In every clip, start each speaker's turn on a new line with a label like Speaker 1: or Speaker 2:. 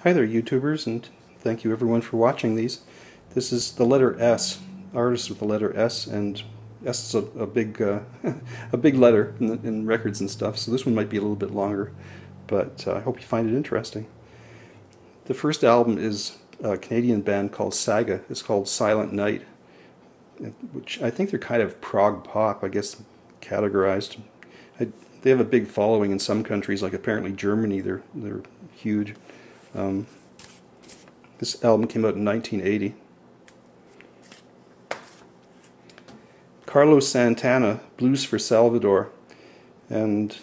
Speaker 1: Hi there, YouTubers, and thank you everyone for watching these. This is the letter S, artist with the letter S, and S is a big a big letter in records and stuff. So this one might be a little bit longer, but I hope you find it interesting. The first album is a Canadian band called Saga. It's called Silent Night, which I think they're kind of prog pop, I guess, categorized. They have a big following in some countries, like apparently Germany. They're huge. This album came out in 1980. Carlos Santana, Blues for Salvador, and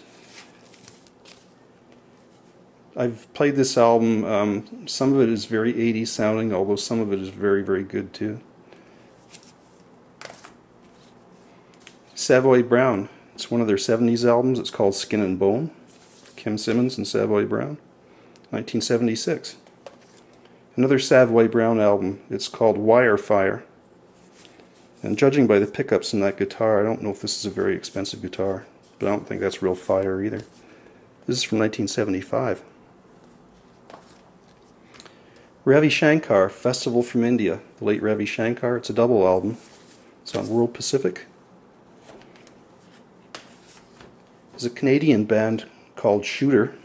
Speaker 1: I've played this album. Some of it is very 80s sounding, although some of it is very, very good too. Savoy Brown, it's one of their 70s albums. It's called Skin and Bone. Kim Simmons and Savoy Brown, 1976. Another Savoy Brown album. It's called Wire Fire. And judging by the pickups in that guitar, I don't know if this is a very expensive guitar, but I don't think that's real fire either. This is from 1975. Ravi Shankar, Festival from India. The late Ravi Shankar. It's a double album. It's on World Pacific. There's a Canadian band called Shooter.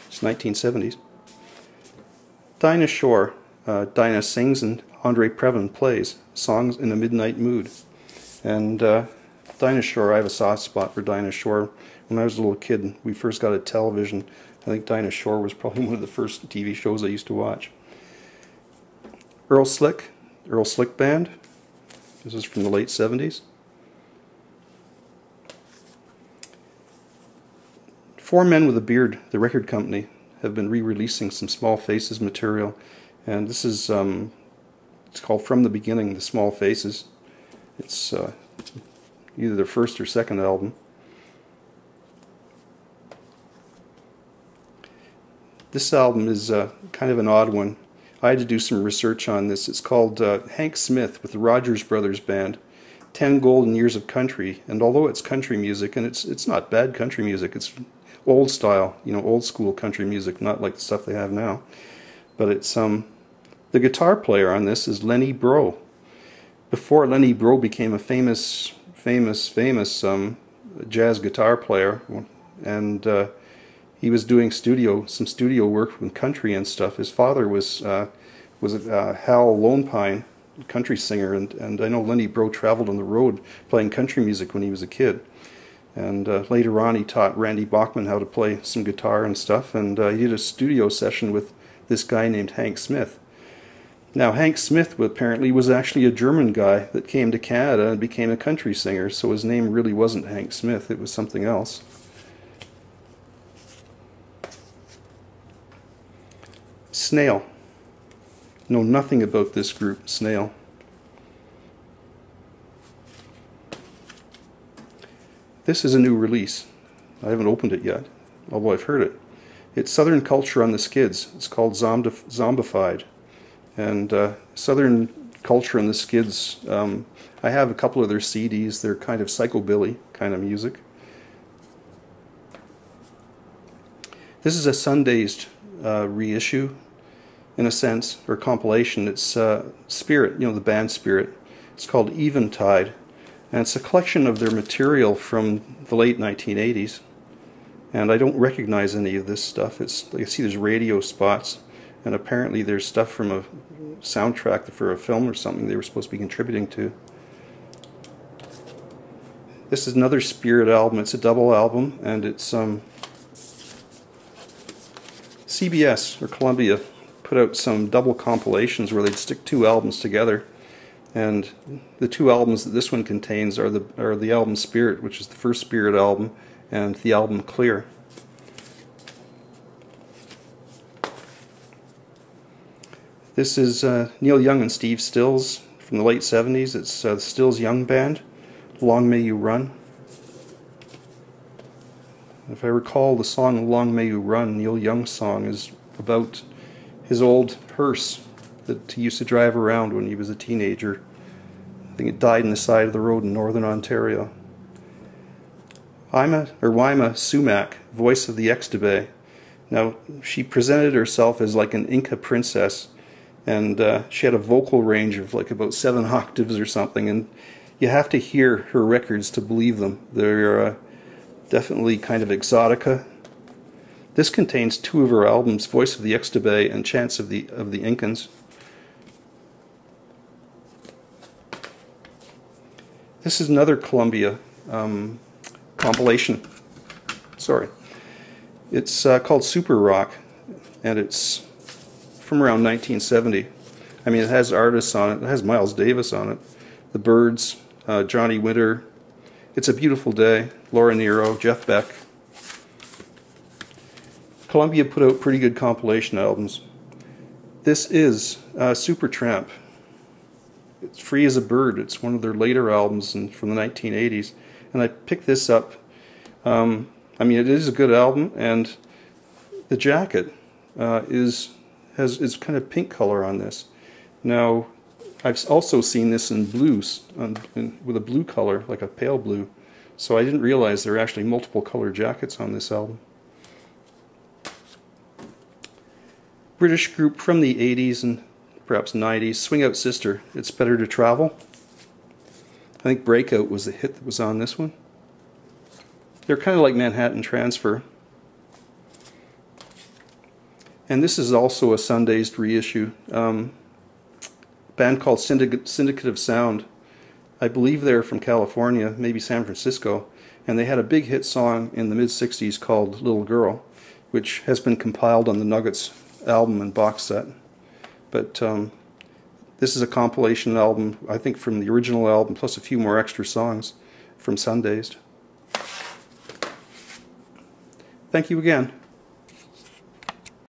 Speaker 1: It's 1970s. Dinah Shore. Dinah sings and Andre Previn plays songs in a midnight mood. And Dinah Shore, I have a soft spot for Dinah Shore. When I was a little kid, we first got a television. I think Dinah Shore was probably one of the first TV shows I used to watch. Earl Slick Band. This is from the late 70s. Four Men with a Beard, the record company, have been re-releasing some Small Faces material, and this is it's called From the Beginning, the Small Faces. It's either their first or second album. This album is kind of an odd one. I had to do some research on this. It's called Hank Smith with the Rogers Brothers Band, 10 Golden Years of Country. And although it's country music, and it's not bad country music, it's old style, old school country music, not like the stuff they have now. But it's the guitar player on this is Lenny Breau. Before Lenny Breau became a famous jazz guitar player, and he was doing some studio work with country and stuff. His father was Hal Lone Pine, country singer, and I know Lenny Breau traveled on the road playing country music when he was a kid. And later on he taught Randy Bachman how to play some guitar and stuff, and he did a studio session with this guy named Hank Smith. Now Hank Smith apparently was actually a German guy that came to Canada and became a country singer, so his name really wasn't Hank Smith, it was something else. Snail. Know nothing about this group, Snail. This is a new release. I haven't opened it yet, although I've heard it. It's Southern Culture on the Skids. It's called Zombified. And Southern Culture on the Skids, I have a couple of their CDs. They're kind of psychobilly kind of music. This is a Sundazed reissue, in a sense, or compilation. It's Spirit, the band Spirit. It's called Eventide. And it's a collection of their material from the late 1980s. And I don't recognize any of this stuff. I see there's radio spots, and apparently there's stuff from a soundtrack for a film or something they were supposed to be contributing to. This is another Spirit album. It's a double album, and it's CBS or Columbia put out some double compilations where they'd stick two albums together. And the two albums that this one contains are the album Spirit, which is the first Spirit album, and the album Clear. This is Neil Young and Steve Stills from the late 70s. It's the Stills Young Band, Long May You Run. If I recall, the song Long May You Run, Neil Young's song, is about his old hearse that he used to drive around when he was a teenager think it died in the side of the road in northern Ontario. Waima Sumac, voice of the Extebay. Now, she presented herself as like an Inca princess, and she had a vocal range of like about 7 octaves or something, and you have to hear her records to believe them. They're definitely kind of exotica. This contains 2 of her albums, Voice of the Extebay and Chants of the Incans. This is another Columbia compilation. Sorry. It's called Super Rock, and it's from around 1970. I mean, it has artists on it. It has Miles Davis on it, The Byrds, Johnny Winter, It's a Beautiful Day, Laura Nyro, Jeff Beck. Columbia put out pretty good compilation albums. This is Supertramp. It's Free as a Bird. It's one of their later albums from the 1980s, and I picked this up. I mean, it is a good album, and the jacket is kind of pink color on this. Now, I've also seen this in blues, with a blue color, like a pale blue. So I didn't realize there are actually multiple color jackets on this album. British group from the 80s and perhaps 90s, Swing Out Sister, It's Better to Travel. I think Breakout was the hit that was on this one. They're kind of like Manhattan Transfer. And this is also a Sundazed reissue. Band called Syndicate of Sound. I believe they're from California, maybe San Francisco. And they had a big hit song in the mid-60s called Little Girl, which has been compiled on the Nuggets album and box set. But this is a compilation album, I think, from the original album, plus a few more extra songs from Sundazed. Thank you again.